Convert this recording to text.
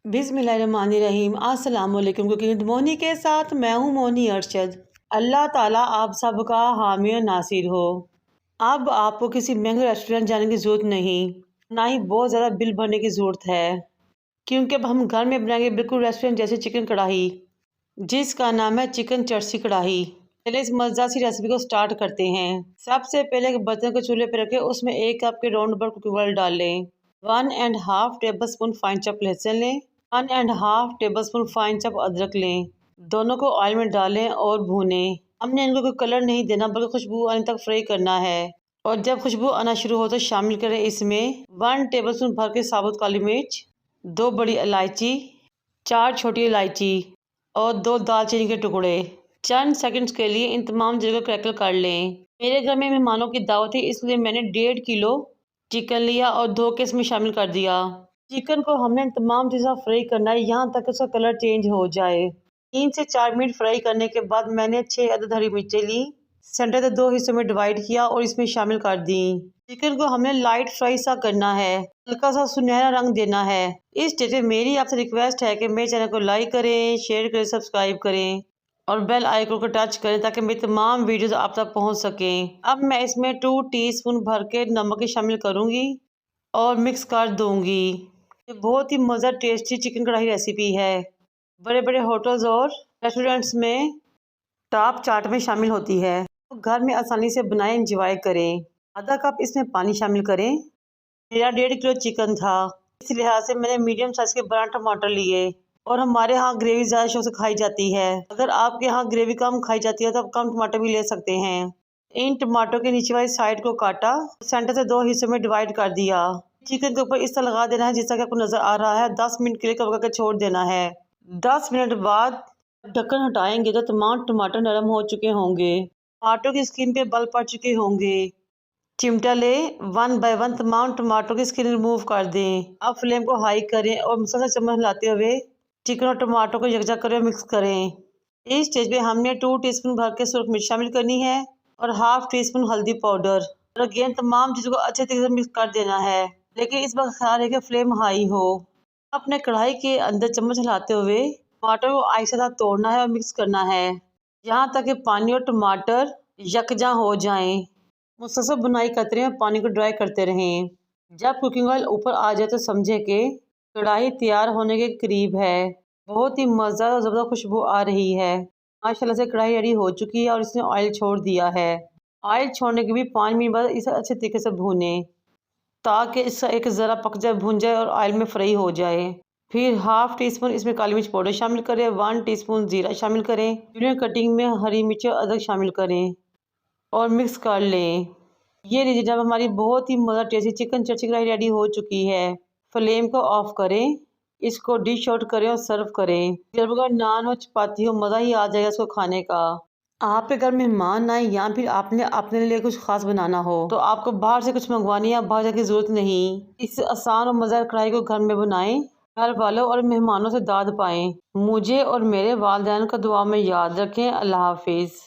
बिस्मिल्लाहिर्रहमानिर्रहीम। अस्सलाम वालेकुम। कुकिंग मोनी के साथ मैं हूँ मोनी अरशद। अल्लाह ताला आप सबका हामी और नासिर हो। अब आपको किसी महंगे रेस्टोरेंट जाने की ज़रूरत नहीं, ना ही बहुत ज़्यादा बिल भरने की ज़रूरत है, क्योंकि अब हम घर में बनाएंगे बिल्कुल रेस्टोरेंट जैसे चिकन कढ़ाई, जिसका नाम है चिकन चर्सी कढ़ाई। पहले इस मज़ेदार सी रेसिपी को स्टार्ट करते हैं। सबसे पहले एक बर्तन को चूल्हे पर रखें, उसमें 1 कप के राउंड पर कुकिंग ऑयल डाल लें। 1.5 टेबल स्पून फाइन चॉप लहसुन लें। 1.5 टेबल स्पून फाइन चॉप अदरक लें। दोनों को ऑयल में डालें और भूनें। हमने इनको कोई कलर नहीं देना, बल्कि खुशबू आने तक फ्राई करना है। और जब खुशबू आना शुरू हो तो शामिल करें इसमें 1 टेबल स्पून भर के साबुत काली मिर्च, 2 बड़ी इलायची, 4 छोटी इलायची और 2 दालचीनी के टुकड़े। चंद सेकंड्स के लिए इन तमाम चीज़ों को क्रैकल कर लें। मेरे घर में मेहमानों की दावत थी, इसलिए मैंने 1.5 किलो चिकन लिया और धो के इसमें शामिल कर दिया। चिकन को हमने इन तमाम चीज़ों फ्राई करना है, यहाँ तक उसका कलर चेंज हो जाए। 3 से 4 मिनट फ्राई करने के बाद मैंने 6 अदद हरी मिर्चें ली, सेंटर से 2 हिस्सों में डिवाइड किया और इसमें शामिल कर दी। चिकन को हमने लाइट फ्राई सा करना है, हल्का सा सुनहरा रंग देना है। इस स्टेज में मेरी आपसे रिक्वेस्ट है कि मेरे चैनल को लाइक करें, शेयर करें, सब्सक्राइब करें और बेल आइकन को टच करें ताकि मेरी तमाम वीडियोस आप तक पहुंच सकें। अब मैं इसमें 2 टीस्पून भर के नमक शामिल करूंगी और मिक्स कर दूंगी। ये बहुत ही मज़ेदार टेस्टी चिकन कढ़ाई रेसिपी है। बड़े बड़े होटल्स और रेस्टोरेंट्स में टॉप चार्ट में शामिल होती है। तो घर में आसानी से बनाएं, एंजॉय करें। आधा कप इसमें पानी शामिल करें। मेरा 1.5 किलो चिकन था, इस लिहाज से मैंने मीडियम साइज़ के बड़ा टमाटर लिए। और हमारे यहाँ ग्रेवी ज़्यादा शौक से खाई जाती है। अगर आपके यहाँ ग्रेवी कम खाई जाती है तो आप कम टमाटर भी ले सकते हैं। इन टमाटरों के नीचे वाली साइड को काटा, सेंटर से 2 हिस्सों में डिवाइड कर दिया। चिकन के ऊपर इस तरह लगा देना है जैसा कि आपको नज़र आ रहा है। 10 मिनट के लिए कवर करके छोड़ देना है। 10 मिनट बाद ढक्कन हटाएंगे तो तमाम टमाटर नरम हो चुके होंगे, टमाटरों की स्किन पे बल पड़ चुके होंगे। चिमटा ले 1 बाय 1 तमाम टमाटरों की स्किन रिमूव कर दें। अब फ्लेम को हाई करें और मुसलसल चम्मच हिलाते हुए चिकन और टमाटर को यकजा करें और मिक्स करें। इस स्टेज पे हमने 2 टीस्पून भर के सुरख मिर्च शामिल करनी है और हाफ टी स्पून हल्दी पाउडर। और अगेन तमाम चीज़ों को अच्छे तरीके से मिक्स कर देना है, लेकिन इस वक्त ख्याल है कि फ्लेम हाई हो। अपने कढ़ाई के अंदर चम्मच हिलाते हुए टमाटर को आहिस्ता तोड़ना है और मिक्स करना है, यहाँ तक कि पानी और टमाटर यकजा हो जाएं। मुसलसल बुनाई करते रहें, पानी को ड्राई करते रहें। जब कुकिंग ऑयल ऊपर आ जाए तो समझे कि कढ़ाई तैयार होने के करीब है। बहुत ही मज़ेदार और ज़बरदस्त खुशबू आ रही है। माशाल्लाह से कढ़ाई रेडी हो चुकी है और इसने ऑयल छोड़ दिया है। ऑयल छोड़ने के भी 5 मिनट बाद इसे अच्छे तरीके से भूनें ताकि इसका एक ज़रा पक जाए, भून जाए और ऑयल में फ्राई हो जाए। फिर हाफ टी स्पून इसमें काली मिर्च पाउडर शामिल करें, 1 टीस्पून ज़ीरा शामिल करें, जूनियर कटिंग में हरी मिर्च और अदरक शामिल करें और मिक्स कर लें। ये लीजिए, जब हमारी बहुत ही मज़ेदार टेस्टी चिकन चर्ची कढ़ाई रेडी हो चुकी है। फ्लेम को ऑफ करें, इसको डिश आउट करें और सर्व करें। जब अगर नान हो, चपाती हो, मज़ा ही आ जाएगा इसको खाने का। आपके घर मेहमान आए या फिर आपने अपने लिए कुछ खास बनाना हो तो आपको बाहर से कुछ मंगवाने या बाहर जाने की ज़रूरत नहीं। इस आसान और मज़ेदार कढ़ाई को घर में बनाएं, घर वालों और मेहमानों से दाद पाएं। मुझे और मेरे वालिदैन को दुआ में याद रखें। अल्लाह हाफिज़।